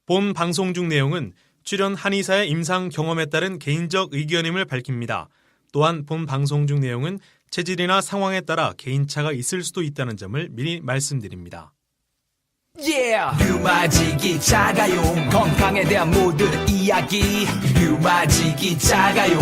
본 방송 중 내용은 출연 한의사의 임상 경험에 따른 개인적 의견임을 밝힙니다. 또한 본 방송 중 내용은 체질이나 상황에 따라 개인차가 있을 수도 있다는 점을 미리 말씀드립니다. 류마지기 자가용 건강에 대한 모든 이야기 류마지기 자가용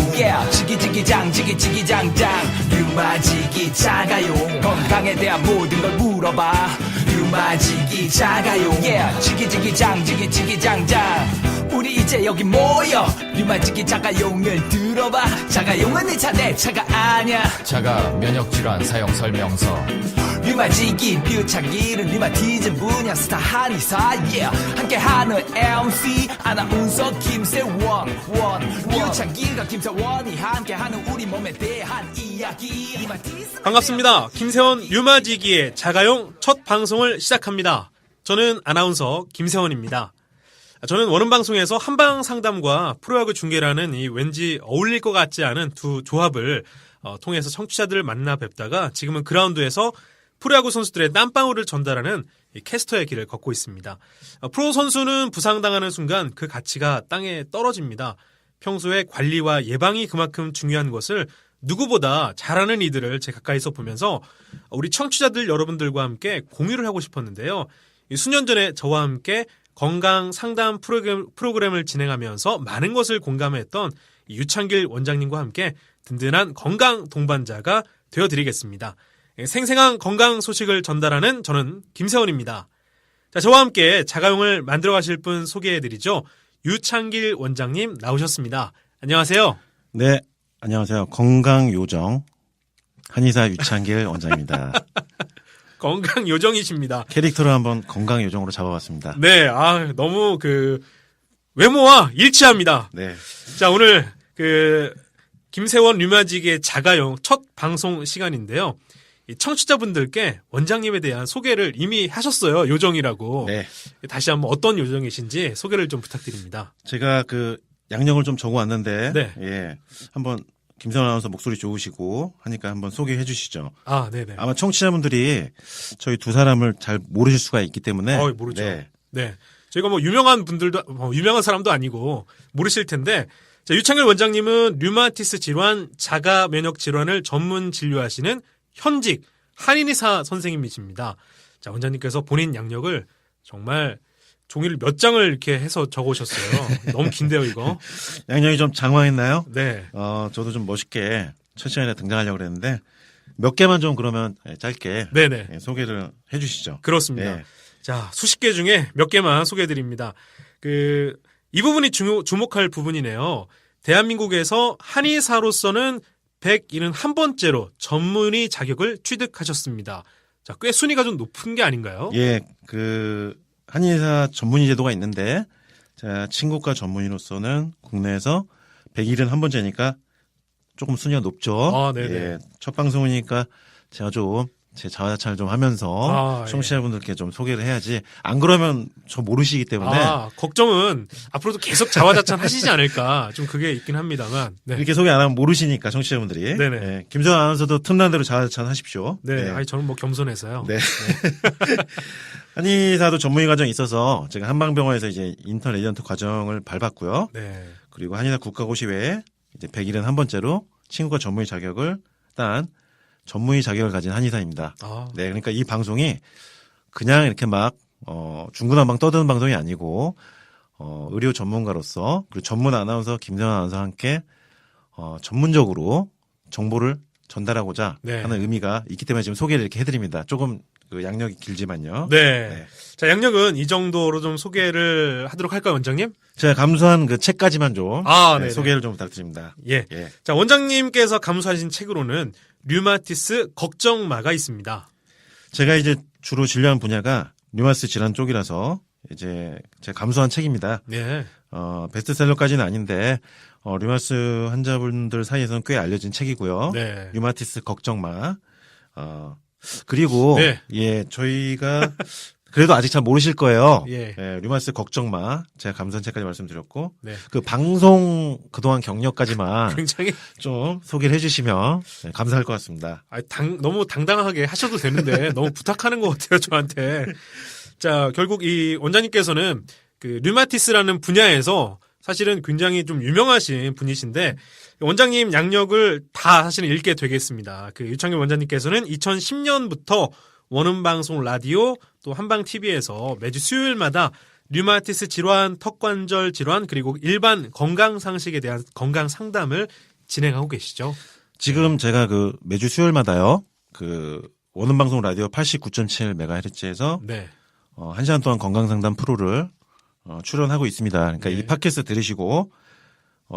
지기지기장 지기지기장장 류마지기 자가용 건강에 대한 모든 걸 물어봐 류마지기 자가용 지기지기장 지기지기장장 우리 이제 여기 모여 류마지기 자가용을 들어봐 자가용은 내 차가 아냐 자가 면역질환 사용 설명서 류마지기 류창기는 류마티즘 분야 스타 한의사 함께하는 MC 아나운서 김세원 류창기가 김세원이 함께하는 우리 몸에 대한 이야기 반갑습니다. 김세원 류마지기의 자가용 첫 방송을 시작합니다. 저는 아나운서 김세원입니다. 저는 원음방송에서 한방 상담과 프로야구 중계라는 이 왠지 어울릴 것 같지 않은 두 조합을 통해서 청취자들을 만나 뵙다가 지금은 그라운드에서 프로야구 선수들의 땀방울을 전달하는 캐스터의 길을 걷고 있습니다. 프로 선수는 부상당하는 순간 그 가치가 땅에 떨어집니다. 평소에 관리와 예방이 그만큼 중요한 것을 누구보다 잘하는 이들을 제 가까이서 보면서 우리 청취자들 여러분들과 함께 공유를 하고 싶었는데요. 수년 전에 저와 함께 건강 상담 프로그램을 진행하면서 많은 것을 공감했던 유창길 원장님과 함께 든든한 건강 동반자가 되어드리겠습니다. 생생한 건강 소식을 전달하는 저는 김세원입니다. 자, 저와 함께 자가용을 만들어 가실 분 소개해드리죠. 유창길 원장님 나오셨습니다. 안녕하세요. 네, 안녕하세요. 건강요정 한의사 유창길 원장입니다. 건강요정이십니다. 캐릭터를 한번 건강요정으로 잡아봤습니다. 네, 너무 외모와 일치합니다. 네. 자, 오늘 김세원 류마지기의 자가용 첫 방송 시간인데요. 이 청취자분들께 원장님에 대한 소개를 이미 하셨어요. 요정이라고. 네. 다시 한번 어떤 요정이신지 소개를 좀 부탁드립니다. 제가 양력을 좀 적어왔는데, 네. 예, 한번 김세원 아나운서 목소리 좋으시고 하니까 한번 소개해 주시죠. 아, 네네. 아마 청취자분들이 저희 두 사람을 잘 모르실 수가 있기 때문에. 모르죠. 네. 네. 저희가 유명한 분들도, 유명한 사람도 아니고 모르실 텐데, 자, 유창길 원장님은 류마티스 질환, 자가 면역 질환을 전문 진료하시는 현직 한의사 선생님이십니다. 자, 원장님께서 본인 양력을 정말 종이를 몇 장을 이렇게 해서 적으셨어요. 너무 긴데요, 이거. 양력이 좀 장황했나요? 네. 저도 좀 멋있게 첫 시간에 등장하려고 그랬는데 몇 개만 좀 그러면 짧게 네네. 소개를 해 주시죠. 그렇습니다. 네. 자, 수십 개 중에 몇 개만 소개해드립니다. 이 부분이 주목할 부분이네요. 대한민국에서 한의사로서는 171번째로 전문의 자격을 취득하셨습니다. 자, 꽤 순위가 좀 높은 게 아닌가요? 예, 한의사 전문의 제도가 있는데, 자, 친구과 전문의로서는 국내에서 171번째니까 조금 순위가 높죠. 아, 네네. 예, 첫 방송이니까 제가 좀 제 자화자찬을 좀 하면서 예. 청취자분들께 좀 소개를 해야지. 안 그러면 저 모르시기 때문에. 걱정은 앞으로도 계속 자화자찬 하시지 않을까. 좀 그게 있긴 합니다만. 네. 이렇게 소개 안 하면 모르시니까 청취자분들이. 네네. 예, 김세원 아나운서도 틈난 대로 자화자찬 하십시오. 네. 네. 저는 겸손해서요. 네. 한의사도 전문의 과정이 있어서 제가 한방병원에서 이제 인턴 레지던트 과정을 밟았고요. 네. 그리고 한의사 국가고시 외에 이제 171번째로 친구과 전문의 자격을 딴 전문의 자격을 가진 한의사입니다. 네, 그러니까 이 방송이 그냥 이렇게 막 중구난방 떠드는 방송이 아니고 의료 전문가로서 그리고 전문 아나운서 김세원 아나운서와 함께 전문적으로 정보를 전달하고자 네. 하는 의미가 있기 때문에 지금 소개를 이렇게 해드립니다. 조금 양력이 길지만요. 네. 네. 자, 양력은 이 정도로 좀 소개를 하도록 할까요, 원장님? 제가 감수한 그 책까지만 좀 네네. 소개를 좀 부탁드립니다. 예. 예. 자, 원장님께서 감수하신 책으로는 류마티스 걱정마가 있습니다. 제가 이제 주로 진료한 분야가 류마티스 질환 쪽이라서 이제 제가 감수한 책입니다. 네. 베스트셀러까지는 아닌데 류마티스 환자분들 사이에서는 꽤 알려진 책이고요. 네. 류마티스 걱정마. 그리고 네. 예, 저희가 그래도 아직 잘 모르실 거예요. 예. 류마티스 걱정마. 제가 감수한 책까지 말씀드렸고 네. 그 방송 그동안 경력까지만 굉장히 좀 소개를 해주시면 감사할 것 같습니다. 너무 당당하게 하셔도 되는데 너무 부탁하는 것 같아요, 저한테. 자, 결국 이 원장님께서는 그 류마티스라는 분야에서 사실은 굉장히 좀 유명하신 분이신데 원장님 양력을 다 사실은 읽게 되겠습니다. 그 유창균 원장님께서는 2010년부터 원음방송 라디오 또 한방TV에서 매주 수요일마다 류마티스 질환, 턱관절 질환 그리고 일반 건강 상식에 대한 건강 상담을 진행하고 계시죠. 지금 제가 그 매주 수요일마다요. 그 원음방송 라디오 89.7MHz에서 네. 1시간 동안 건강 상담 프로를 출연하고 있습니다. 그러니까 네. 이 팟캐스트 들으시고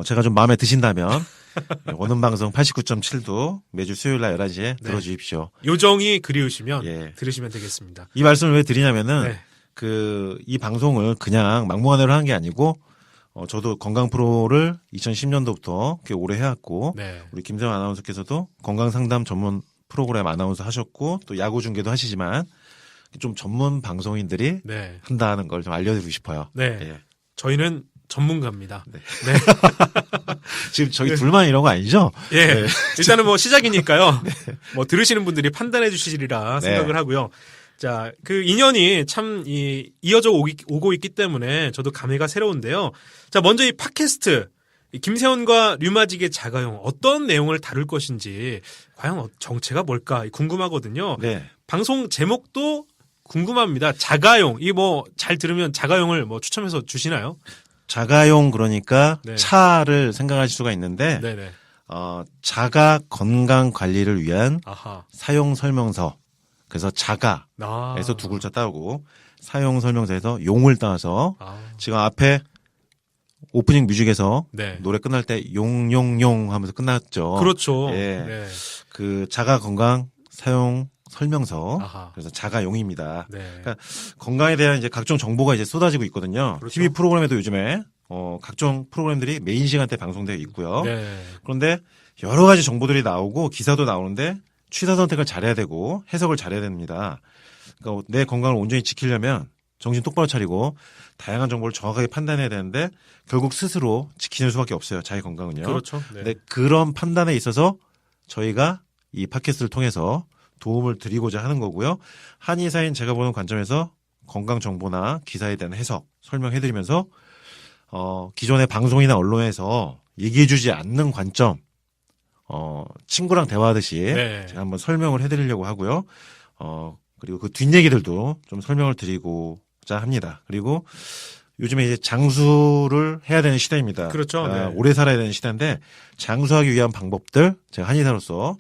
제가 좀 마음에 드신다면 원음방송 89.7도 매주 수요일 날 11시에 들어주십시오. 요정이 그리우시면 예. 들으시면 되겠습니다. 이 말씀을 왜 드리냐면은 네. 이 방송을 그냥 막무가내로 하는 게 아니고 저도 건강 프로를 2010년도부터 꽤 오래 해왔고 네. 우리 김세환 아나운서께서도 건강 상담 전문 프로그램 아나운서 하셨고 또 야구 중계도 하시지만 좀 전문 방송인들이 네. 한다는 걸 좀 알려드리고 싶어요. 네. 예. 저희는 전문가입니다. 네. 지금 저희 둘만 이런 거 아니죠? 예. 네. 일단은 뭐 시작이니까요. 뭐 들으시는 분들이 판단해 주시리라 네. 생각을 하고요. 자, 그 인연이 참 이어져 오고 있기 때문에 저도 감회가 새로운데요. 자, 먼저 이 팟캐스트 이 김세원과 류마직의 자가용 어떤 내용을 다룰 것인지 과연 정체가 뭘까 궁금하거든요. 네. 방송 제목도 궁금합니다. 자가용 이 뭐 잘 들으면 자가용을 뭐 추첨해서 주시나요? 자가용 그러니까 네. 차를 생각하실 수가 있는데 네네. 자가 건강 관리를 위한 아하. 사용 설명서. 그래서 자가에서 아. 두 글자 따오고 사용 설명서에서 용을 따서 아. 지금 앞에 오프닝 뮤직에서 네. 노래 끝날 때 용용용 하면서 끝났죠. 그렇죠. 예. 네. 그 자가 건강 사용 설명서. 아하. 그래서 자가용입니다. 네. 그러니까 건강에 대한 이제 각종 정보가 이제 쏟아지고 있거든요. 그렇죠. TV 프로그램에도 요즘에 각종 프로그램들이 메인 시간대 방송되어 있고요. 네. 그런데 여러 가지 정보들이 나오고 기사도 나오는데 취사 선택을 잘해야 되고 해석을 잘해야 됩니다. 그러니까 내 건강을 온전히 지키려면 정신 똑바로 차리고 다양한 정보를 정확하게 판단해야 되는데 결국 스스로 지키는 수밖에 없어요. 자기 건강은요. 그렇죠. 네. 근데 그런 판단에 있어서 저희가 이 팟캐스트를 통해서 도움을 드리고자 하는 거고요. 한의사인 제가 보는 관점에서 건강 정보나 기사에 대한 해석 설명해드리면서 기존의 방송이나 언론에서 얘기해주지 않는 관점 친구랑 대화하듯이 네. 제가 한번 설명을 해드리려고 하고요. 그리고 그 뒷얘기들도 좀 설명을 드리고자 합니다. 그리고 요즘에 이제 장수를 해야 되는 시대입니다. 그렇죠. 네. 오래 살아야 되는 시대인데 장수하기 위한 방법들 제가 한의사로서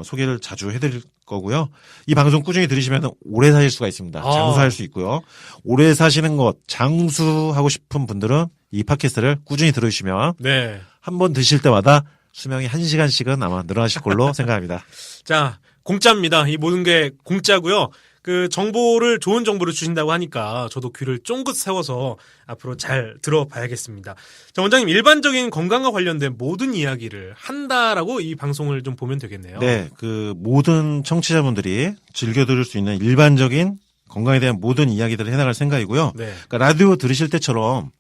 소개를 자주 해드릴 거고요. 이 방송 꾸준히 들으시면 오래 사실 수가 있습니다. 아. 장수할 수 있고요. 오래 사시는 것, 장수하고 싶은 분들은 이 팟캐스트를 꾸준히 들으시면 네. 한 번 드실 때마다 수명이 1시간씩은 아마 늘어나실 걸로 생각합니다. 자, 공짜입니다. 이 모든 게 공짜고요. 그 정보를 좋은 정보를 주신다고 하니까 저도 귀를 쫑긋 세워서 앞으로 잘 들어봐야겠습니다. 자, 원장님 일반적인 건강과 관련된 모든 이야기를 한다라고 이 방송을 좀 보면 되겠네요. 네, 그 모든 청취자분들이 즐겨 들을 수 있는 일반적인 건강에 대한 모든 이야기들을 해나갈 생각이고요. 네. 그러니까 라디오 들으실 때처럼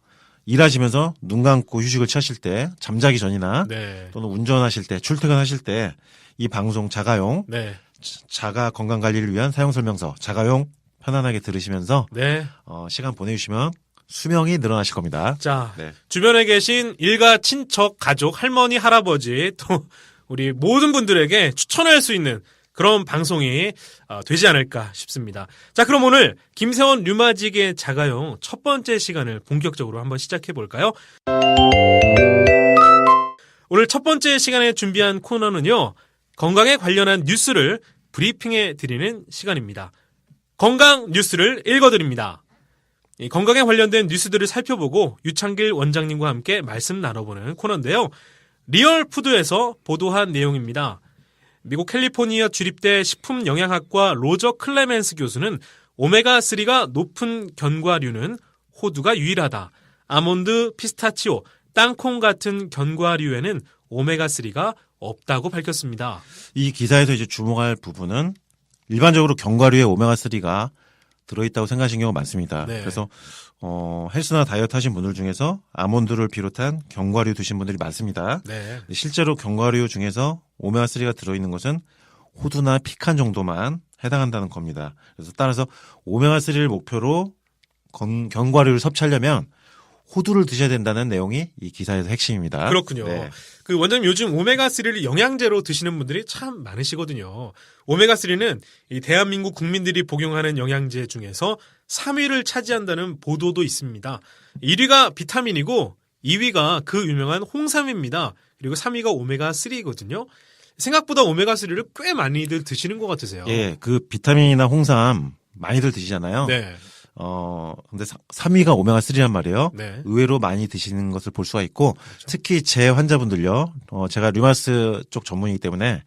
일하시면서 눈 감고 휴식을 취하실 때, 잠자기 전이나 네. 또는 운전하실 때, 출퇴근하실 때 이 방송 자가용, 네. 자가 건강 관리를 위한 사용 설명서, 자가용 편안하게 들으시면서 네. 시간 보내주시면 수명이 늘어나실 겁니다. 자, 네. 주변에 계신 일가, 친척, 가족, 할머니, 할아버지 또 우리 모든 분들에게 추천할 수 있는 그런 방송이 되지 않을까 싶습니다. 자, 그럼 오늘 김세원 류마직의 자가용 첫 번째 시간을 본격적으로 한번 시작해 볼까요? 오늘 첫 번째 시간에 준비한 코너는요. 건강에 관련한 뉴스를 브리핑해 드리는 시간입니다. 건강 뉴스를 읽어드립니다. 이 건강에 관련된 뉴스들을 살펴보고 유창길 원장님과 함께 말씀 나눠보는 코너인데요. 리얼푸드에서 보도한 내용입니다. 미국 캘리포니아 주립대 식품영양학과 로저 클레멘스 교수는 오메가3가 높은 견과류는 호두가 유일하다. 아몬드, 피스타치오, 땅콩 같은 견과류에는 오메가3가 없다고 밝혔습니다. 이 기사에서 이제 주목할 부분은 일반적으로 견과류에 오메가3가 들어있다고 생각하시는 경우가 많습니다. 네. 그래서 헬스나 다이어트 하신 분들 중에서 아몬드를 비롯한 견과류 드신 분들이 많습니다. 네. 실제로 견과류 중에서 오메가3가 들어있는 것은 호두나 피칸 정도만 해당한다는 겁니다. 그래서 따라서 오메가3를 목표로 견과류를 섭취하려면 호두를 드셔야 된다는 내용이 이 기사에서 핵심입니다. 그렇군요. 네. 그 원장님 요즘 오메가3를 영양제로 드시는 분들이 참 많으시거든요. 오메가3는 이 대한민국 국민들이 복용하는 영양제 중에서 3위를 차지한다는 보도도 있습니다. 1위가 비타민이고 2위가 그 유명한 홍삼입니다. 그리고 3위가 오메가3거든요. 생각보다 오메가3를 꽤 많이들 드시는 것 같으세요. 예, 그 비타민이나 홍삼 많이들 드시잖아요. 네. 근데 3위가 오메가3란 말이에요. 네. 의외로 많이 드시는 것을 볼 수가 있고, 특히 제 환자분들요. 제가 류마스 쪽 전문이기 때문에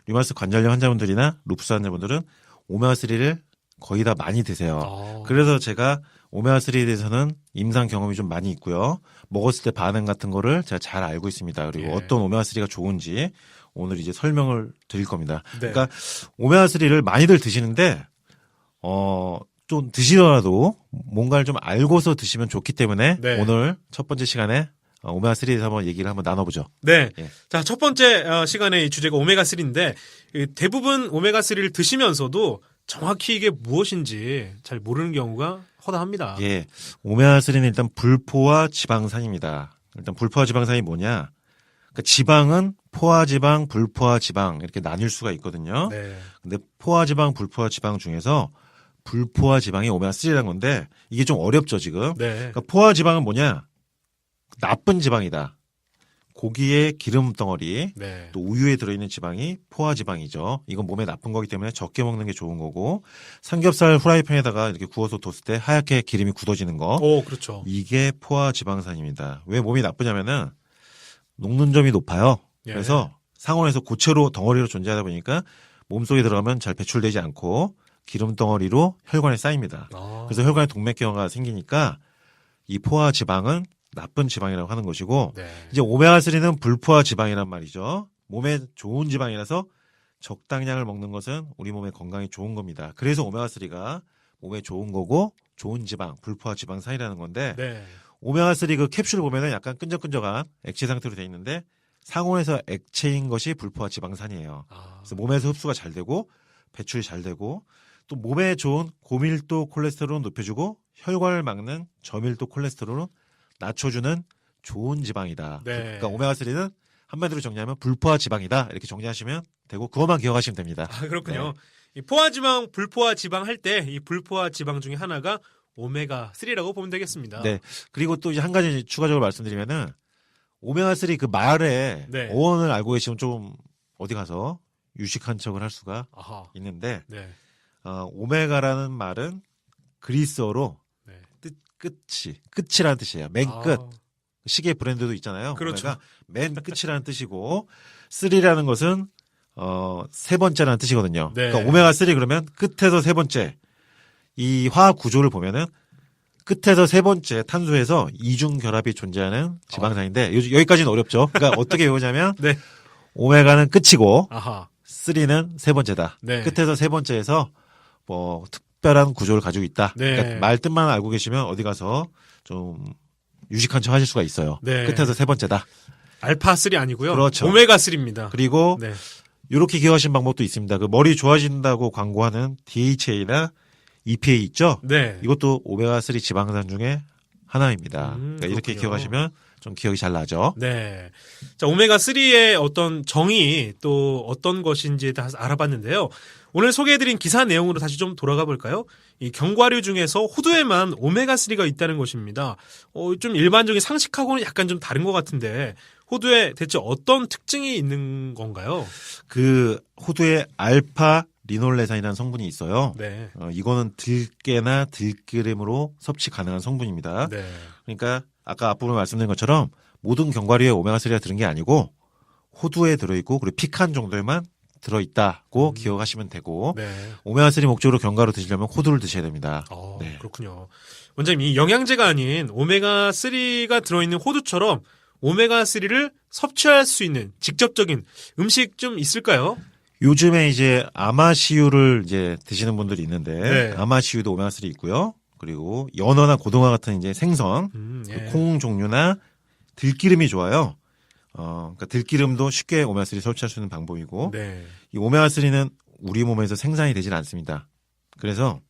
류마스 관절염 환자분들이나 루푸스 환자분들은 오메가3를 거의 다 많이 드세요. 그래서 제가 오메가3에 대해서는 임상 경험이 좀 많이 있고요. 먹었을 때 반응 같은 거를 제가 잘 알고 있습니다. 그리고 예. 어떤 오메가3가 좋은지 오늘 이제 설명을 드릴 겁니다. 네. 그러니까 오메가3를 많이들 드시는데, 좀 드시더라도 뭔가를 좀 알고서 드시면 좋기 때문에 네. 오늘 첫 번째 시간에 오메가3에 대해서 한번 얘기를 한번 나눠보죠. 네. 예. 자, 첫 번째 시간의 이 주제가 오메가3인데 대부분 오메가3를 드시면서도 정확히 이게 무엇인지 잘 모르는 경우가 허다합니다. 예. 오메가3는 일단 불포화 지방산입니다. 일단 불포화 지방산이 뭐냐? 그러니까 지방은 포화지방, 불포화지방 이렇게 나뉠 수가 있거든요. 네. 근데 포화지방, 불포화지방 중에서 불포화 지방이 오메가3라는 건데 이게 좀 어렵죠, 지금. 네. 그러니까 포화 지방은 뭐냐? 나쁜 지방이다. 고기의 기름 덩어리, 네. 또 우유에 들어있는 지방이 포화 지방이죠. 이건 몸에 나쁜 거기 때문에 적게 먹는 게 좋은 거고, 삼겹살 후라이팬에다가 이렇게 구워서 뒀을 때 하얗게 기름이 굳어지는 거, 오, 그렇죠. 이게 포화 지방산입니다. 왜 몸이 나쁘냐면은 녹는 점이 높아요. 예. 그래서 상온에서 고체로 덩어리로 존재하다 보니까 몸속에 들어가면 잘 배출되지 않고 기름 덩어리로 혈관에 쌓입니다. 그래서 혈관에 동맥경화가 생기니까 이 포화 지방은 나쁜 지방이라고 하는 것이고, 네. 이제 오메가3는 불포화 지방이란 말이죠. 몸에 좋은 지방이라서 적당량을 먹는 것은 우리 몸의 건강에 좋은 겁니다. 그래서 오메가3가 몸에 좋은 거고 좋은 지방, 불포화 지방산이라는 건데, 네. 오메가3 그 캡슐 보면은 약간 끈적끈적한 액체 상태로 돼 있는데 상온에서 액체인 것이 불포화 지방산이에요. 그래서 몸에서 흡수가 잘 되고 배출이 잘 되고 또 몸에 좋은 고밀도 콜레스테롤은 높여주고 혈관을 막는 저밀도 콜레스테롤은 낮춰주는 좋은 지방이다. 네. 그러니까 오메가3는 한마디로 정리하면 불포화 지방이다. 이렇게 정리하시면 되고 그것만 기억하시면 됩니다. 아, 그렇군요. 네. 이 포화지방, 불포화지방 할 때 이 불포화지방 중에 하나가 오메가3라고 보면 되겠습니다. 네. 그리고 또 이제 한 가지 추가적으로 말씀드리면은 오메가3 그 말에 네. 어원을 알고 계시면 좀 어디 가서 유식한 척을 할 수가 아하. 있는데 네. 오메가라는 말은 그리스어로 네. 끝이라는 뜻이에요. 맨 끝. 아, 시계 브랜드도 있잖아요. 그렇죠. 오메가 맨 끝이라는 뜻이고 3라는 것은 세 번째라는 뜻이거든요. 네. 그러니까 오메가3 그러면 끝에서 세 번째. 이 화학 구조를 보면은 끝에서 세 번째 탄소에서 이중 결합이 존재하는 지방산인데 여기까지는 어렵죠. 그러니까 어떻게 외우냐면 네. 오메가는 끝이고 아하. 3는 세 번째다. 네. 끝에서 세 번째에서 뭐 특별한 구조를 가지고 있다. 네. 그러니까 말 뜻만 알고 계시면 어디 가서 좀 유식한 척 하실 수가 있어요. 네. 끝에서 세 번째다. 알파3 아니고요. 그렇죠. 오메가3입니다. 그리고 네. 이렇게 기억하시는 방법도 있습니다. 그 머리 좋아진다고 광고하는 DHA나 EPA 있죠? 네. 이것도 오메가3 지방산 중에 하나입니다. 그러니까 이렇게 그렇군요. 기억하시면 좀 기억이 잘 나죠. 네. 자, 오메가3의 어떤 정의 또 어떤 것인지에 대해서 알아봤는데요. 오늘 소개해드린 기사 내용으로 다시 좀 돌아가 볼까요? 이 견과류 중에서 호두에만 오메가3가 있다는 것입니다. 좀 일반적인 상식하고는 약간 좀 다른 것 같은데 호두에 대체 어떤 특징이 있는 건가요? 그 호두에 알파 리놀레산이라는 성분이 있어요. 네. 이거는 들깨나 들기름으로 섭취 가능한 성분입니다. 네. 그러니까 아까 앞부분에 말씀드린 것처럼 모든 견과류에 오메가3가 들은 게 아니고 호두에 들어있고 그리고 피칸 정도에만 들어있다고 기억하시면 되고 네. 오메가3 목적으로 견과류 드시려면 호두를 드셔야 됩니다. 네. 그렇군요. 원장님, 이 영양제가 아닌 오메가3가 들어있는 호두처럼 오메가3를 섭취할 수 있는 직접적인 음식 좀 있을까요? 요즘에 이제 아마시유를 이제 드시는 분들이 있는데 네. 아마시유도 오메가3 있고요. 그리고 연어나 고등어 같은 이제 생선, 예. 그 콩 종류나 들기름이 좋아요. 그러니까 들기름도 쉽게 오메가3 섭취할 수 있는 방법이고 네. 이 오메가3는 우리 몸에서 생산이 되질 않습니다. 그래서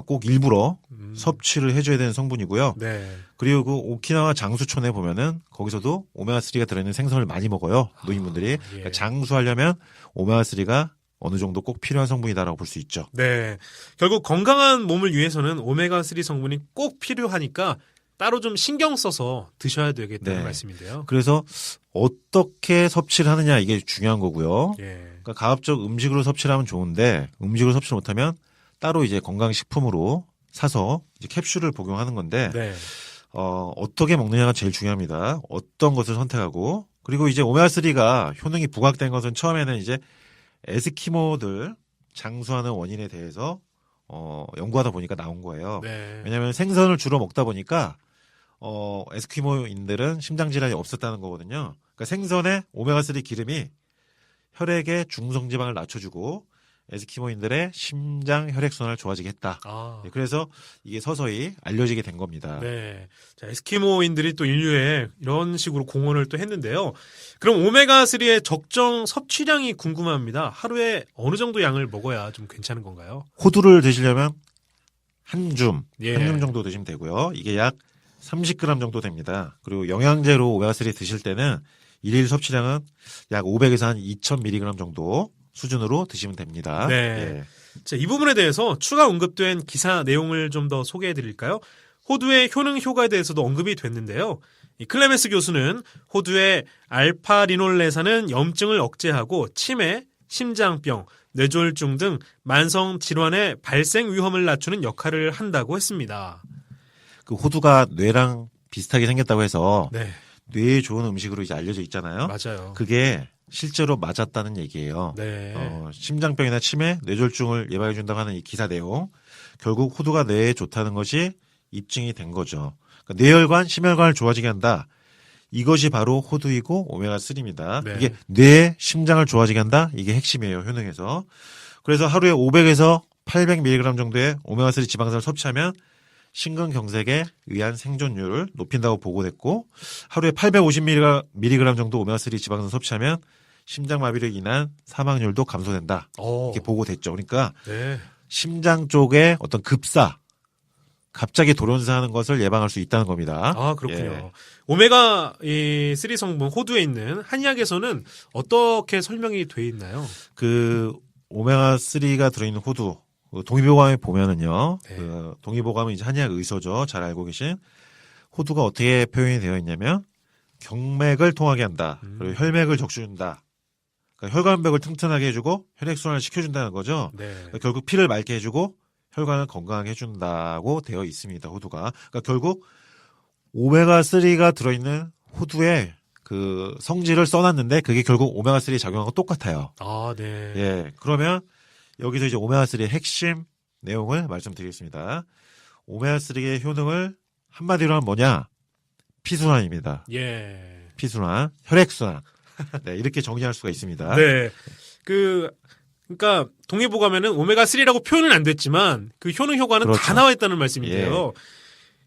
꼭 일부러 섭취를 해줘야 되는 성분이고요. 네. 그리고 그 오키나와 장수촌에 보면은 거기서도 오메가3가 들어있는 생선을 많이 먹어요. 노인분들이. 예. 그러니까 장수하려면 오메가3가 어느 정도 꼭 필요한 성분이다라고 볼 수 있죠. 네. 결국 건강한 몸을 위해서는 오메가3 성분이 꼭 필요하니까 따로 좀 신경 써서 드셔야 되겠다는 네. 말씀인데요. 그래서 어떻게 섭취를 하느냐 이게 중요한 거고요. 예. 그러니까 가급적 음식으로 섭취를 하면 좋은데 음식으로 섭취를 못하면 따로 이제 건강식품으로 사서 이제 캡슐을 복용하는 건데 네. 어떻게 먹느냐가 제일 중요합니다. 어떤 것을 선택하고 그리고 이제 오메가3가 효능이 부각된 것은 처음에는 이제 에스키모들 장수하는 원인에 대해서 연구하다 보니까 나온 거예요. 네. 왜냐하면 생선을 주로 먹다 보니까 에스키모인들은 심장 질환이 없었다는 거거든요. 그러니까 생선의 오메가3 기름이 혈액의 중성지방을 낮춰주고 에스키모인들의 심장 혈액순환을 좋아지게 했다. 아. 그래서 이게 서서히 알려지게 된 겁니다. 네. 자, 에스키모인들이 또 인류에 이런 식으로 공헌을 또 했는데요. 그럼 오메가3의 적정 섭취량이 궁금합니다. 하루에 어느 정도 양을 먹어야 좀 괜찮은 건가요? 호두를 드시려면 한 줌 예. 정도 드시면 되고요. 이게 약 30g 정도 됩니다. 그리고 영양제로 오메가3 드실 때는 일일 섭취량은 약 500에서 한 2000mg 정도 수준으로 드시면 됩니다. 네. 예. 자, 이 부분에 대해서 추가 언급된 기사 내용을 좀 더 소개해 드릴까요? 호두의 효능 효과에 대해서도 언급이 됐는데요. 이 클레멘스 교수는 호두의 알파리놀레산은 염증을 억제하고 치매, 심장병, 뇌졸중 등 만성 질환의 발생 위험을 낮추는 역할을 한다고 했습니다. 그 호두가 뇌랑 비슷하게 생겼다고 해서 네, 뇌에 좋은 음식으로 이제 알려져 있잖아요. 맞아요. 그게 실제로 맞았다는 얘기예요. 네. 심장병이나 치매, 뇌졸중을 예방해 준다고 하는 이 기사 내용. 결국 호두가 뇌에 좋다는 것이 입증이 된 거죠. 그러니까 뇌혈관, 심혈관을 좋아지게 한다. 이것이 바로 호두이고 오메가3입니다. 네. 이게 뇌, 심장을 좋아지게 한다. 이게 핵심이에요. 효능에서. 그래서 하루에 500에서 800mg 정도의 오메가3 지방산을 섭취하면 심근경색에 의한 생존율을 높인다고 보고됐고 하루에 850mg 정도 오메가3 지방산 섭취하면 심장마비로 인한 사망률도 감소된다. 이렇게 보고됐죠. 그러니까 네. 심장 쪽에 어떤 급사, 갑자기 돌연사하는 것을 예방할 수 있다는 겁니다. 아, 그렇군요. 예. 오메가3 성분 호두에 있는 한약에서는 어떻게 설명이 돼 있나요? 그 오메가3가 들어있는 호두 동의보감에 보면은요. 네. 그 동의보감은 이제 한의학 의서죠. 잘 알고 계신 호두가 어떻게 표현이 되어 있냐면 경맥을 통하게 한다. 그리고 혈맥을 적셔준다. 그러니까 혈관벽을 튼튼하게 해주고 혈액순환을 시켜준다는 거죠. 네. 그러니까 결국 피를 맑게 해주고 혈관을 건강하게 해준다고 되어 있습니다. 호두가. 그러니까 결국 오메가3가 들어있는 호두에 그 성질을 써놨는데 그게 결국 오메가3 작용하고 똑같아요. 아, 네. 예. 그러면 여기서 이제 오메가3의 핵심 내용을 말씀드리겠습니다. 오메가3의 효능을 한마디로 하면 뭐냐? 피순환입니다. 예. 피순환, 혈액순환. 네, 이렇게 정리할 수가 있습니다. 네. 그러니까 동의보감에는 오메가3라고 표현은 안 됐지만 그 효능 효과는 그렇죠. 다 나와 있다는 말씀인데요.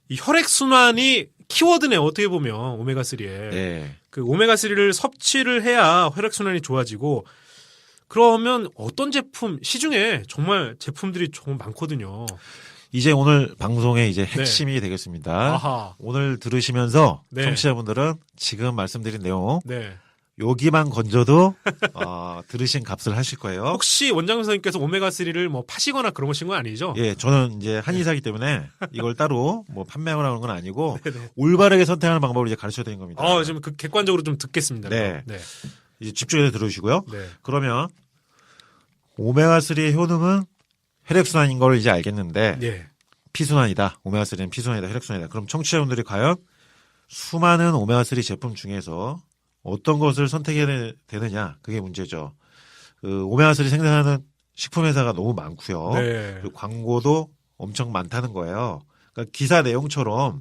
이 혈액순환이 키워드네, 어떻게 보면 오메가3에. 예. 그 오메가3를 섭취를 해야 혈액순환이 좋아지고 그러면 어떤 제품, 시중에 정말 제품들이 정말 많거든요. 이제 오늘 방송의 이제 핵심이 되겠습니다. 아하. 오늘 들으시면서 네. 청취자분들은 지금 말씀드린 내용 네. 여기만 건져도 들으신 값을 하실 거예요. 혹시 원장 선생님께서 오메가3를 뭐 파시거나 그런 것인 건 아니죠? 예, 저는 이제 한의사기 때문에 이걸 따로 뭐 판매하는 건 아니고 네네. 올바르게 선택하는 방법을 이제 가르쳐 드린 겁니다. 지금 그 객관적으로 좀 듣겠습니다. 네. 네. 이제 집중해서 들으시고요. 네. 그러면 오메가3의 효능은 혈액순환인 걸 이제 알겠는데 네. 피순환이다. 오메가3는 피순환이다. 혈액순환이다. 그럼 청취자분들이 과연 수많은 오메가3 제품 중에서 어떤 것을 선택해야 되느냐. 그게 문제죠. 그 오메가3 생산하는 식품회사가 너무 많고요. 네. 그리고 광고도 엄청 많다는 거예요. 그러니까 기사 내용처럼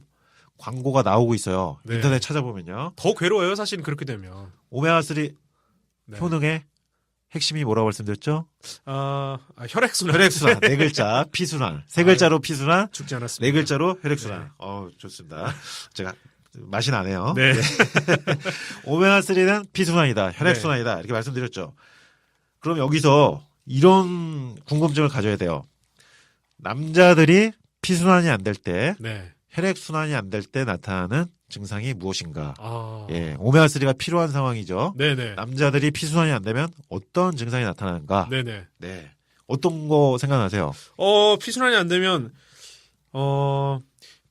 광고가 나오고 있어요. 네. 인터넷 찾아보면요. 더 괴로워요, 사실 그렇게 되면. 오메가3 네. 효능의 핵심이 뭐라고 말씀드렸죠? 혈액순환. 혈액순환. 네 글자. 피순환. 세 글자로 피순환. 죽지 않았습니다. 네 글자로 혈액순환. 좋습니다. 제가 맛이 나네요. 네. 오메가3는 피순환이다. 혈액순환이다. 이렇게 말씀드렸죠. 그럼 여기서 이런 궁금증을 가져야 돼요. 남자들이 피순환이 안 될 때, 네. 혈액순환이 안 될 때 나타나는 증상이 무엇인가? 아. 예, 오메가3가 필요한 상황이죠. 네네. 남자들이 피순환이 안 되면 어떤 증상이 나타나는가? 네네. 네. 어떤 거 생각나세요? 피순환이 안 되면,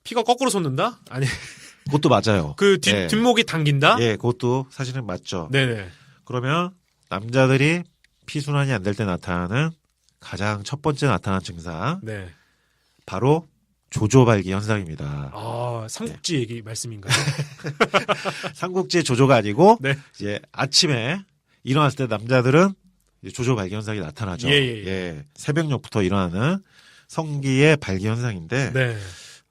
피가 거꾸로 솟는다? 아니, 그것도 맞아요. 예. 뒷목이 당긴다? 예, 그것도 사실은 맞죠. 네네. 그러면 남자들이 피순환이 안 될 때 나타나는 가장 첫 번째 나타나는 증상, 네. 바로 조조발기 현상입니다. 삼국지 얘기 말씀인가요? 삼국지의 조조가 아니고 네. 이제 아침에 일어났을 때 남자들은 이제 조조발기 현상이 나타나죠. 예. 새벽녘부터 일어나는 성기의 발기 현상인데 네.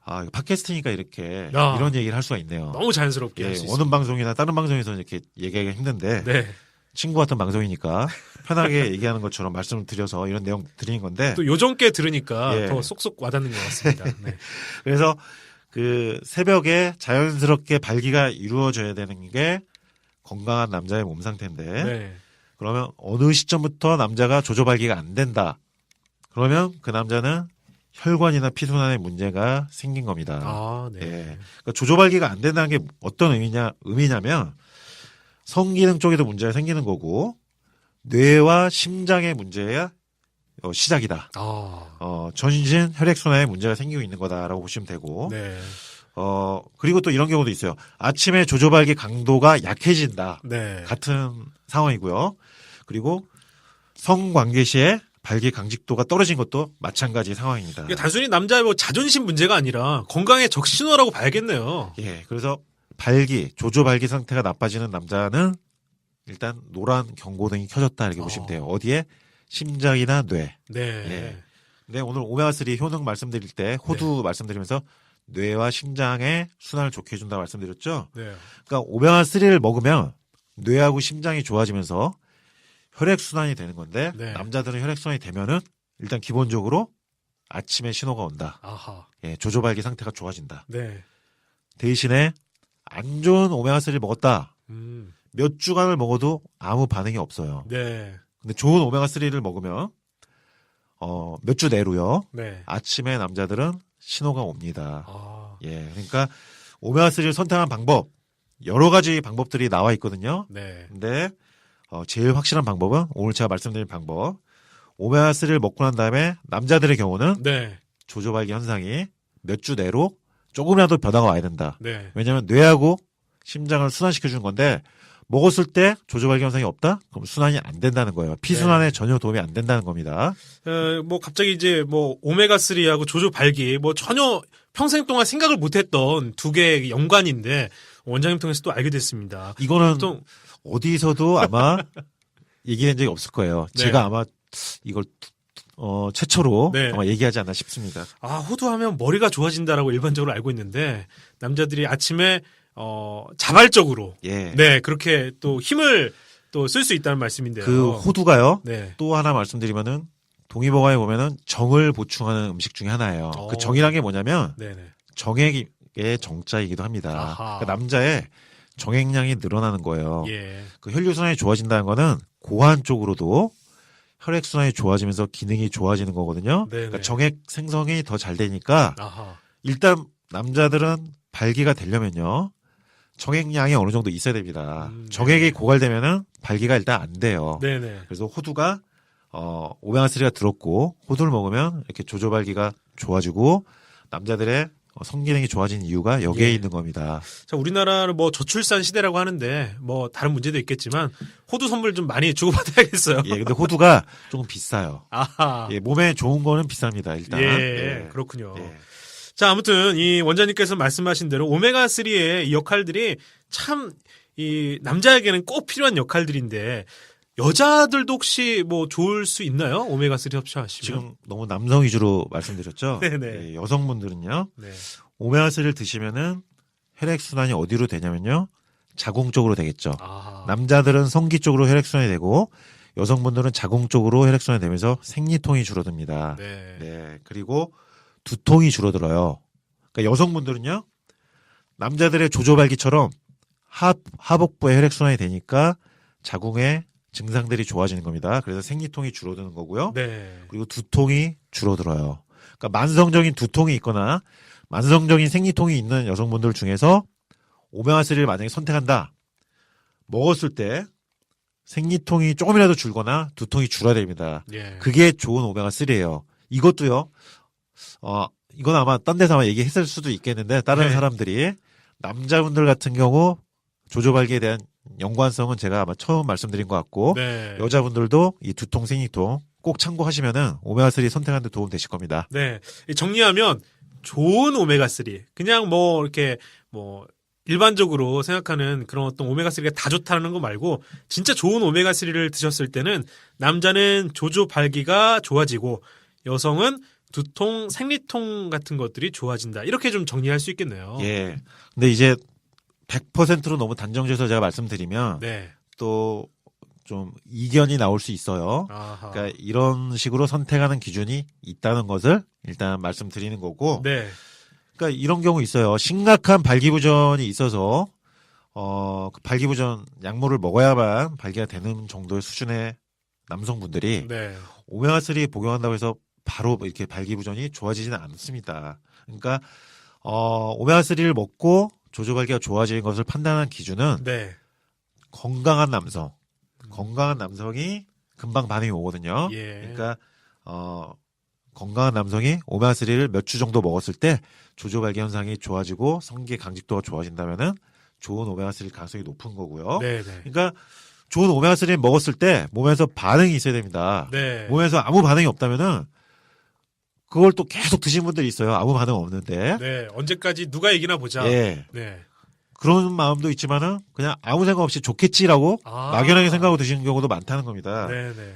이거 팟캐스트니까 이렇게 아. 이런 얘기를 할 수가 있네요. 너무 자연스럽게 예, 할 수 있어요. 어느 방송이나 다른 방송에서는 이렇게 얘기하기가 힘든데 네. 친구 같은 방송이니까 편하게 얘기하는 것처럼 말씀을 드려서 이런 내용 드리는 건데 또 요정께 들으니까 예. 더 쏙쏙 와닿는 것 같습니다. 네. 그래서 그 새벽에 자연스럽게 발기가 이루어져야 되는 게 건강한 남자의 몸 상태인데 네. 그러면 어느 시점부터 남자가 조조발기가 안 된다. 그러면 그 남자는 혈관이나 피순환에 문제가 생긴 겁니다. 네. 예. 그러니까 조조발기가 안 된다는 게 어떤 의미냐면 성기능 쪽에도 문제가 생기는 거고 뇌와 심장의 문제야 시작이다. 전신 혈액순환에 문제가 생기고 있는 거다라고 보시면 되고 네. 그리고 또 이런 경우도 있어요. 아침에 조조발기 강도가 약해진다. 네. 같은 상황이고요. 그리고 성관계 시에 발기 강직도가 떨어진 것도 마찬가지 상황입니다. 이게 단순히 남자의 뭐 자존심 문제가 아니라 건강의 적신호라고 봐야겠네요. 예, 그래서 조조발기 상태가 나빠지는 남자는 일단 노란 경고등이 켜졌다 이렇게 보시면 돼요. 어디에? 심장이나 뇌. 네. 예. 근데 오늘 오메가3 효능 말씀드릴 때 호두 말씀드리면서 뇌와 심장의 순환을 좋게 해준다고 말씀드렸죠. 네. 그러니까 오메가3를 먹으면 뇌하고 심장이 좋아지면서 혈액순환이 되는 건데 네. 남자들은 혈액순환이 되면은 일단 기본적으로 아침에 신호가 온다. 아하. 예, 조조발기 상태가 좋아진다. 네. 대신에 안 좋은 오메가3를 먹었다. 몇 주간을 먹어도 아무 반응이 없어요. 네. 근데 좋은 오메가3를 먹으면 몇 주 내로요. 네. 아침에 남자들은 신호가 옵니다. 아. 예. 그러니까 오메가3를 선택한 방법 여러 가지 방법들이 나와 있거든요. 네. 근데 제일 확실한 방법은 오늘 제가 말씀드린 방법. 오메가3를 먹고 난 다음에 남자들의 경우는 네. 조조발기 현상이 몇 주 내로 조금이라도 변화가 와야 된다. 네. 왜냐하면 뇌하고 심장을 순환시켜 주는 건데 먹었을 때 조조발기 현상이 없다? 그럼 순환이 안 된다는 거예요. 피순환에 네. 전혀 도움이 안 된다는 겁니다. 뭐 갑자기 이제 뭐 오메가3하고 조조 발기 뭐 전혀 평생 동안 생각을 못했던 두 개의 연관인데 원장님 통해서 또 알게 됐습니다. 이거는 보통 어디서도 아마 얘기한 적이 없을 거예요. 네. 제가 아마 이걸 최초로 네. 아마 얘기하지 않나 싶습니다. 호두하면 머리가 좋아진다라고 일반적으로 알고 있는데 남자들이 아침에 자발적으로 예. 네 그렇게 또 힘을 또 쓸 수 있다는 말씀인데요. 그 호두가요. 네. 또 하나 말씀드리면은 동의보감에 보면은 정을 보충하는 음식 중에 하나예요. 그 정이란 게 뭐냐면 네네. 정액의 정자이기도 합니다. 아하. 그러니까 남자의 정액량이 늘어나는 거예요. 예. 그 혈류순환이 좋아진다는 거는 고환 쪽으로도 혈액순환이 좋아지면서 기능이 좋아지는 거거든요. 네네. 그러니까 정액 생성이 더 잘 되니까 아하. 일단 남자들은 발기가 되려면요. 정액량이 어느 정도 있어야 됩니다. 네. 정액이 고갈되면은 발기가 일단 안 돼요. 네네. 그래서 호두가 오메가3가 들었고 호두를 먹으면 이렇게 조조발기가 좋아지고 남자들의 성기능이 좋아진 이유가 여기에 예. 있는 겁니다. 자, 우리나라는 뭐 저출산 시대라고 하는데 뭐 다른 문제도 있겠지만 호두 선물 좀 많이 주고받아야겠어요. 예, 근데 호두가 조금 비싸요. 아하. 예, 몸에 좋은 거는 비쌉니다, 일단. 예, 그렇군요. 예. 자, 아무튼 이 원장님께서 말씀하신 대로 오메가3의 역할들이 참 이 남자에게는 꼭 필요한 역할들인데 여자들도 혹시 뭐 좋을 수 있나요? 오메가3 섭취하시면. 지금 너무 남성 위주로 말씀드렸죠? 네네. 예, 여성분들은요, 네. 오메가3를 드시면은 혈액순환이 어디로 되냐면요, 자궁 쪽으로 되겠죠. 아하. 남자들은 성기 쪽으로 혈액순환이 되고, 여성분들은 자궁 쪽으로 혈액순환이 되면서 생리통이 줄어듭니다. 네. 네. 그리고 두통이 줄어들어요. 그러니까 여성분들은요, 남자들의 조조발기처럼 하복부에 혈액순환이 되니까 자궁의 증상들이 좋아지는 겁니다. 그래서 생리통이 줄어드는 거고요. 네. 그리고 두통이 줄어들어요. 그러니까 만성적인 두통이 있거나 만성적인 생리통이 있는 여성분들 중에서 오메가3를 만약에 선택한다. 먹었을 때 생리통이 조금이라도 줄거나 두통이 줄어듭니다. 예. 그게 좋은 오메가3예요. 이것도요. 이건 아마 딴 데서 아마 얘기했을 수도 있겠는데 다른 네. 사람들이 남자분들 같은 경우 조조발기에 대한 연관성은 제가 아마 처음 말씀드린 것 같고 네. 여자분들도 이 두통, 생리통 꼭 참고하시면은 오메가3 선택하는 데 도움 되실 겁니다. 네. 정리하면 좋은 오메가3. 그냥 뭐 이렇게 뭐 일반적으로 생각하는 그런 어떤 오메가3가 다 좋다는 거 말고 진짜 좋은 오메가3를 드셨을 때는 남자는 조조 발기가 좋아지고 여성은 두통, 생리통 같은 것들이 좋아진다. 이렇게 좀 정리할 수 있겠네요. 예. 근데 이제 100%로 너무 단정지어서 제가 말씀드리면 네. 또 좀 이견이 나올 수 있어요. 아하. 그러니까 이런 식으로 선택하는 기준이 있다는 것을 일단 말씀드리는 거고. 네. 그러니까 이런 경우 있어요. 심각한 발기부전이 있어서 그 발기부전 약물을 먹어야만 발기가 되는 정도의 수준의 남성분들이 네. 오메가3 복용한다고 해서 바로 이렇게 발기부전이 좋아지지는 않습니다. 그러니까 오메가3를 먹고 조조발기가 좋아지는 것을 판단한 기준은 네. 건강한 남성, 건강한 남성이 금방 반응이 오거든요. 예. 그러니까 건강한 남성이 오메가3를 몇 주 정도 먹었을 때 조조발기 현상이 좋아지고 성기 강직도가 좋아진다면은 좋은 오메가3 가능성이 높은 거고요. 네, 네. 그러니까 좋은 오메가3 먹었을 때 몸에서 반응이 있어야 됩니다. 네. 몸에서 아무 반응이 없다면은 그걸 또 계속 드신 분들이 있어요. 아무 반응 없는데. 네. 언제까지 누가 이기나 보자. 예. 네. 그런 마음도 있지만은 그냥 아무 생각 없이 좋겠지라고 아. 막연하게 생각하고 드시는 경우도 많다는 겁니다. 네, 네.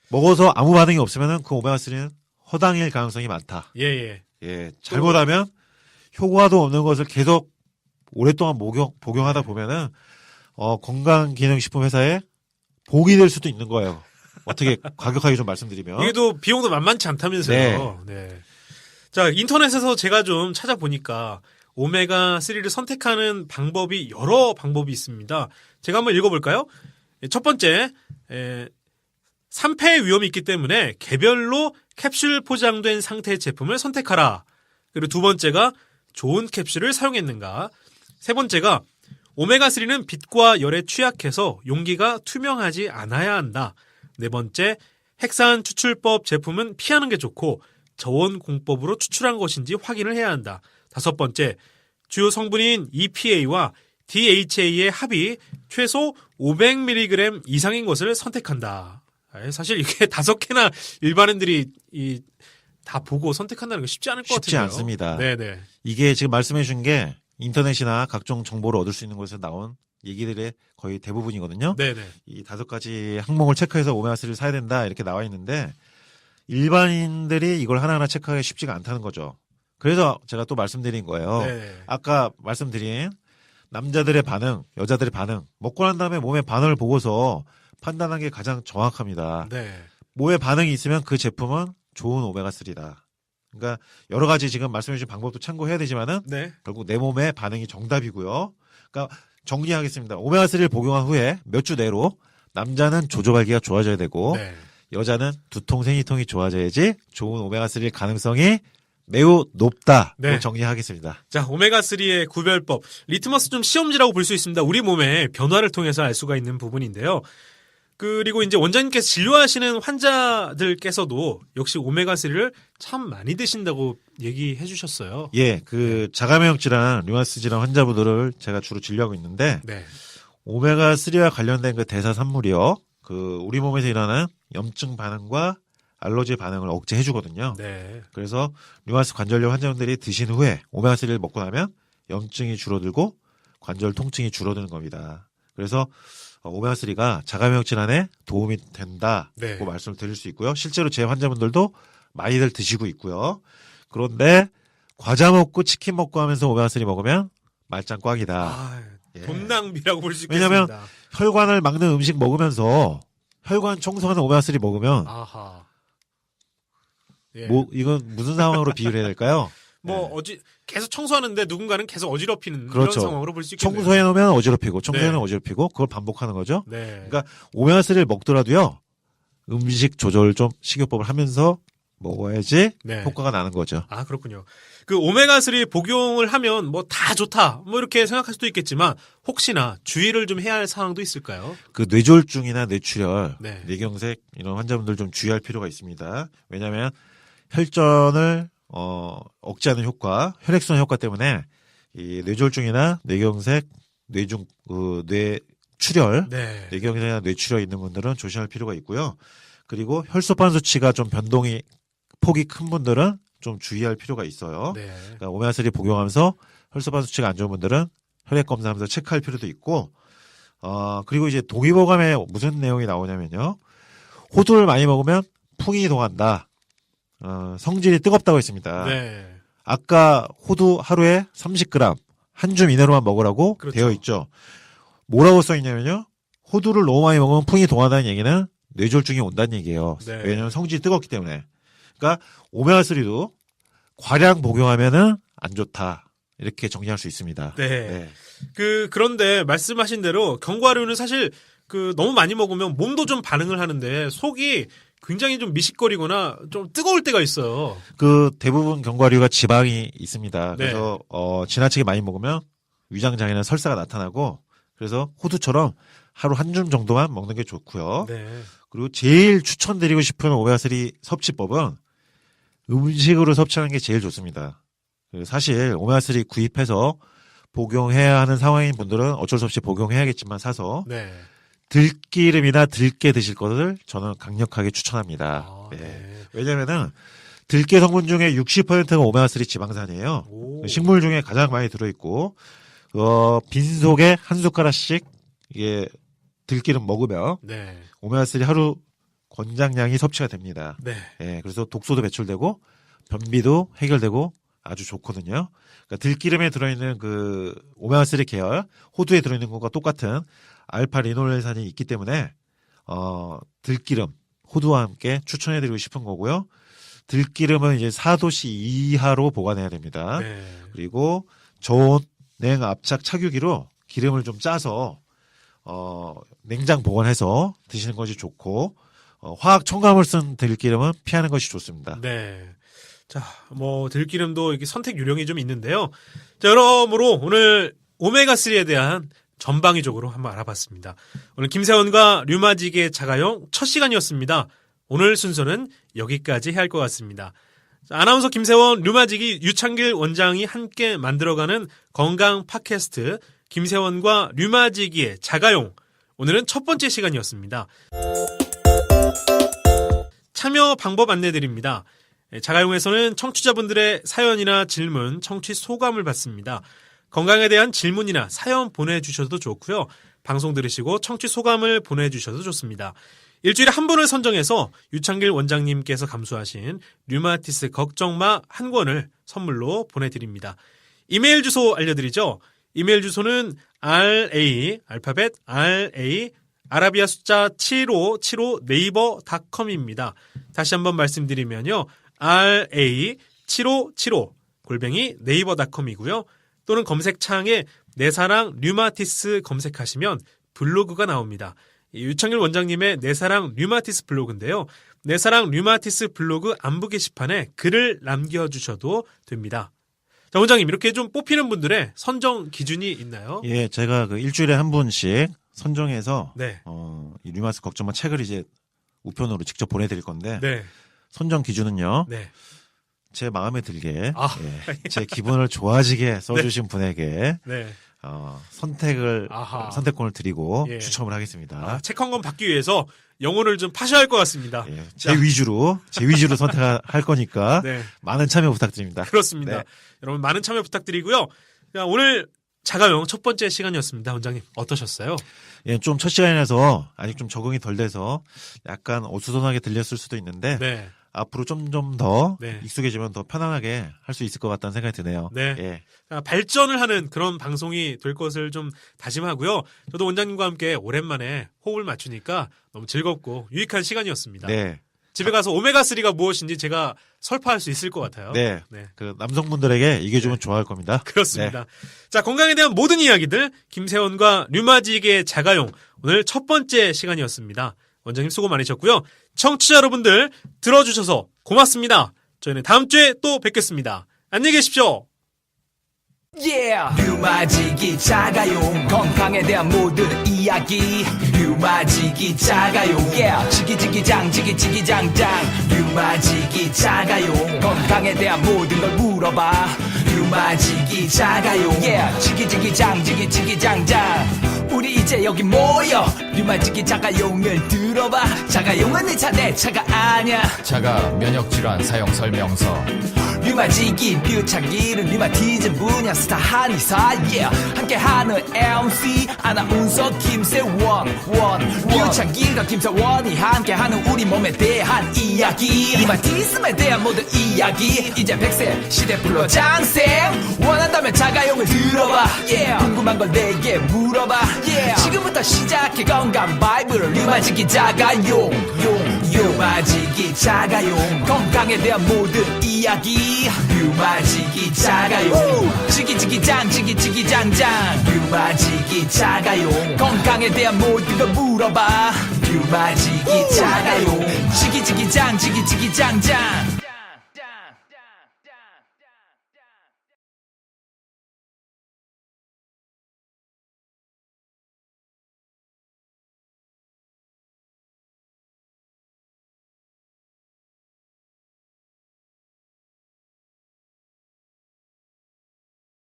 먹어서 아무 반응이 없으면은 그 오메가3는 허당일 가능성이 많다. 예, 예. 예. 잘못하면 효과도 없는 것을 계속 오랫동안 복용하다 보면은 건강기능식품 회사에 복이 될 수도 있는 거예요. 어떻게 과격하게 좀 말씀드리면. 이게 또 비용도 만만치 않다면서요. 네. 자, 인터넷에서 제가 좀 찾아보니까 오메가3를 선택하는 방법이 여러 방법이 있습니다. 제가 한번 읽어볼까요? 첫 번째, 3폐 위험이 있기 때문에 개별로 캡슐 포장된 상태의 제품을 선택하라. 그리고 두 번째가 좋은 캡슐을 사용했는가. 세 번째가 오메가3는 빛과 열에 취약해서 용기가 투명하지 않아야 한다. 네 번째, 핵산 추출법 제품은 피하는 게 좋고 저온 공법으로 추출한 것인지 확인을 해야 한다. 다섯 번째, 주요 성분인 EPA와 DHA의 합이 최소 500mg 이상인 것을 선택한다. 사실 이게 5개나 일반인들이 다 보고 선택한다는 거 쉽지 않을 것 쉽지 같은데요. 않습니다. 네네. 이게 지금 말씀해 주신 게 인터넷이나 각종 정보를 얻을 수 있는 곳에서 나온 얘기들의 거의 대부분이거든요. 네네. 이 5가지 항목을 체크해서 오메가3를 사야 된다 이렇게 나와 있는데 일반인들이 이걸 하나하나 체크하기 쉽지가 않다는 거죠. 그래서 제가 또 말씀드린 거예요. 네. 아까 말씀드린 남자들의 반응, 여자들의 반응, 먹고 난 다음에 몸의 반응을 보고서 판단하는 게 가장 정확합니다. 네. 몸에 반응이 있으면 그 제품은 좋은 오메가3다. 그러니까 여러 가지 지금 말씀해 주신 방법도 참고해야 되지만은 네. 결국 내 몸의 반응이 정답이고요. 그러니까 정리하겠습니다. 오메가3를 복용한 후에 몇 주 내로 남자는 조조발기가 좋아져야 되고 네. 여자는 두통, 생리통이 좋아져야지 좋은 오메가3일 가능성이 매우 높다. 네. 정리하겠습니다. 자, 오메가3의 구별법. 리트머스 좀 시험지라고 볼 수 있습니다. 우리 몸의 변화를 통해서 알 수가 있는 부분인데요. 그리고 이제 원장님께서 진료하시는 환자들께서도 역시 오메가3를 참 많이 드신다고 얘기해 주셨어요. 예, 그 자가면역 질환, 류마티스 질환 환자분들을 제가 주로 진료하고 있는데 네. 오메가3와 관련된 그 대사 산물이요. 그 우리 몸에서 일어나는 염증 반응과 알러지 반응을 억제해 주거든요. 네. 그래서 류마티스 관절염 환자분들이 드신 후에 오메가3를 먹고 나면 염증이 줄어들고 관절 통증이 줄어드는 겁니다. 그래서 오메가3가 자가면역 질환에 도움이 된다고 네. 말씀을 드릴 수 있고요. 실제로 제 환자분들도 많이들 드시고 있고요. 그런데 과자 먹고 치킨 먹고 하면서 오메가3 먹으면 말짱 꽝이다. 아, 예. 돈 낭비라고 볼 수 있겠습니다. 왜냐하면 혈관을 막는 음식 먹으면서 혈관 청소하는 오메가3 먹으면 아하. 예. 뭐 이건 무슨 상황으로 비유를 해야 될까요? 뭐 계속 청소하는데 누군가는 계속 어지럽히는 그렇죠. 그런 상황으로 볼 수 있겠네요. 청소해 놓으면 어지럽히고 청소해 놓으면 네. 어지럽히고 그걸 반복하는 거죠. 네. 그러니까 오메가3를 먹더라도요. 음식 조절 좀 식이요법을 하면서 먹어야지 네. 효과가 나는 거죠. 아, 그렇군요. 그 오메가3 복용을 하면 뭐 다 좋다. 뭐 이렇게 생각할 수도 있겠지만 혹시나 주의를 좀 해야 할 사항도 있을까요? 그 뇌졸중이나 뇌출혈, 네. 뇌경색 이런 환자분들 좀 주의할 필요가 있습니다. 왜냐하면 혈전을 억제하는 효과, 혈액순환 효과 때문에 이 뇌졸중이나 뇌경색, 뇌출혈, 네. 뇌경색이나 뇌출혈 있는 분들은 조심할 필요가 있고요. 그리고 혈소판 수치가 좀 변동이 폭이 큰 분들은 좀 주의할 필요가 있어요. 네. 그러니까 오메가3 복용하면서 혈소판 수치가 안 좋은 분들은 혈액 검사하면서 체크할 필요도 있고, 그리고 이제 동의보감에 무슨 내용이 나오냐면요. 호두를 많이 먹으면 풍이 동한다. 성질이 뜨겁다고 했습니다. 네. 아까 호두 하루에 30g, 한 줌 이내로만 먹으라고 그렇죠. 되어 있죠. 뭐라고 써 있냐면요. 호두를 너무 많이 먹으면 풍이 동하다는 얘기는 뇌졸중이 온다는 얘기예요. 네. 왜냐하면 성질이 뜨겁기 때문에. 그러니까 오메가3도 과량 복용하면은 안 좋다. 이렇게 정리할 수 있습니다. 네. 그런데 말씀하신 대로 견과류는 사실 너무 많이 먹으면 몸도 좀 반응을 하는데 속이 굉장히 좀 미식거리거나 좀 뜨거울 때가 있어요. 대부분 견과류가 지방이 있습니다. 네. 그래서 지나치게 많이 먹으면 위장장애나 설사가 나타나고, 그래서 호두처럼 하루 한 줌 정도만 먹는 게 좋고요. 네. 그리고 제일 추천드리고 싶은 오메가3 섭취법은 음식으로 섭취하는 게 제일 좋습니다. 사실 오메가3 구입해서 복용해야 하는 상황인 분들은 어쩔 수 없이 복용해야겠지만 사서 네. 들기름이나 들깨 드실 것을 저는 강력하게 추천합니다. 아, 네. 네. 왜냐면은 들깨 성분 중에 60%가 오메가3 지방산이에요. 오. 식물 중에 가장 많이 들어있고, 빈속에 한 숟가락씩 이게 들기름 먹으면 네. 오메가3 하루 권장량이 섭취가 됩니다. 네. 예, 그래서 독소도 배출되고 변비도 해결되고 아주 좋거든요. 그러니까 들기름에 들어있는 그 오메가3 계열, 호두에 들어있는 것과 똑같은 알파 리놀레산이 있기 때문에 들기름, 호두와 함께 추천해드리고 싶은 거고요. 들기름은 이제 4도씨 이하로 보관해야 됩니다. 네. 그리고 저온 냉압착 착유기로 기름을 좀 짜서 냉장 보관해서 드시는 것이 좋고, 화학 첨가물 쓴 들기름은 피하는 것이 좋습니다. 네. 자, 들기름도 이렇게 선택 요령이 좀 있는데요. 자, 여러모로 오늘 오메가3에 대한 전방위적으로 한번 알아봤습니다. 오늘 김세원과 류마지게 자가용 첫 시간이었습니다. 오늘 순서는 여기까지 해야 할 것 같습니다. 자, 아나운서 김세원, 류마지기 유창길 원장이 함께 만들어가는 건강 팟캐스트 김세원과 류마지기의 자가용. 오늘은 첫 번째 시간이었습니다. 참여 방법 안내드립니다. 자가용에서는 청취자분들의 사연이나 질문, 청취 소감을 받습니다. 건강에 대한 질문이나 사연 보내주셔도 좋고요. 방송 들으시고 청취 소감을 보내주셔도 좋습니다. 일주일에 한 분을 선정해서 유창길 원장님께서 감수하신 류마티스 걱정마 한 권을 선물로 보내드립니다. 이메일 주소 알려드리죠. 이메일 주소는 알파벳 아라비아 숫자 7575 네이버닷컴입니다. 다시 한번 말씀드리면요. ra7575 네이버닷컴이고요. 또는 검색창에 내 사랑 류마티스 검색하시면 블로그가 나옵니다. 유창길 원장님의 내 사랑 류마티스 블로그인데요. 내 사랑 류마티스 블로그 안부 게시판에 글을 남겨주셔도 됩니다. 자, 원장님, 이렇게 좀 뽑히는 분들의 선정 기준이 있나요? 예, 제가 일주일에 한 분씩 선정해서 네. 이 류마티스 걱정마 책을 이제 우편으로 직접 보내드릴 건데, 네. 선정 기준은요. 네. 제 마음에 들게, 아. 제 기분을 좋아지게 써주신 분에게 네. 선택권을 드리고 예. 추첨을 하겠습니다. 책 한 권 받기 위해서 영혼을 좀 파셔야 할 것 같습니다. 예, 제 위주로 선택할 거니까 네. 많은 참여 부탁드립니다. 그렇습니다. 네. 여러분 많은 참여 부탁드리고요. 자, 오늘 자가용 첫 번째 시간이었습니다. 원장님 어떠셨어요? 예, 좀 첫 시간이라서 아직 좀 적응이 덜 돼서 약간 어수선하게 들렸을 수도 있는데 네. 앞으로 좀 더 네. 익숙해지면 더 편안하게 할 수 있을 것 같다는 생각이 드네요. 네. 예. 자, 발전을 하는 그런 방송이 될 것을 좀 다짐하고요. 저도 원장님과 함께 오랜만에 호흡을 맞추니까 너무 즐겁고 유익한 시간이었습니다. 네. 집에 가서 오메가3가 무엇인지 제가 설파할 수 있을 것 같아요. 네. 네. 그 남성분들에게 이게 주면 좋아할 겁니다. 그렇습니다. 자, 건강에 대한 모든 이야기들 김세원과 류마지기의 자가용 오늘 첫 번째 시간이었습니다. 원장님 수고 많으셨고요. 청취자 여러분들 들어주셔서 고맙습니다. 저희는 다음 주에 또 뵙겠습니다. 안녕히 계십시오. Yeah. 류마지기 자가용 건강에 대한 모든 이야기 류마지기 자가용 yeah. 지기지기장 지기지기장장 류마지기 자가용 건강에 대한 모든 걸 물어봐 류마지기 자가용 yeah. 지기지기장 지기지기장장 우리 이제 여기 모여 류마지기 자가용을 들어봐 자가용은 내 차 내 차가 아냐 자가 면역질환 사용 설명서 류마지기 뷰차기는 류마티즘 분야 스타 한의사 yeah. 함께하는 MC 아나운서 김세원 뷰차기가 김세원이 함께하는 우리 몸에 대한 이야기 류마티즘에 대한 모든 이야기 이제 100세 시대 불러 장생 원한다면 자가용을 들어봐 yeah. 궁금한 걸 내게 물어봐 yeah. 지금부터 시작해 건강 바이브를 류마지기 자가용 류마지기 자가용 건강에 대한 모든 이야기 류마지기 자가용 지기지기장 지기지기장장 류마지기 자가용 건강에 대한 모든 걸 물어봐 류마지기 자가용 지기지기장 지기지기장장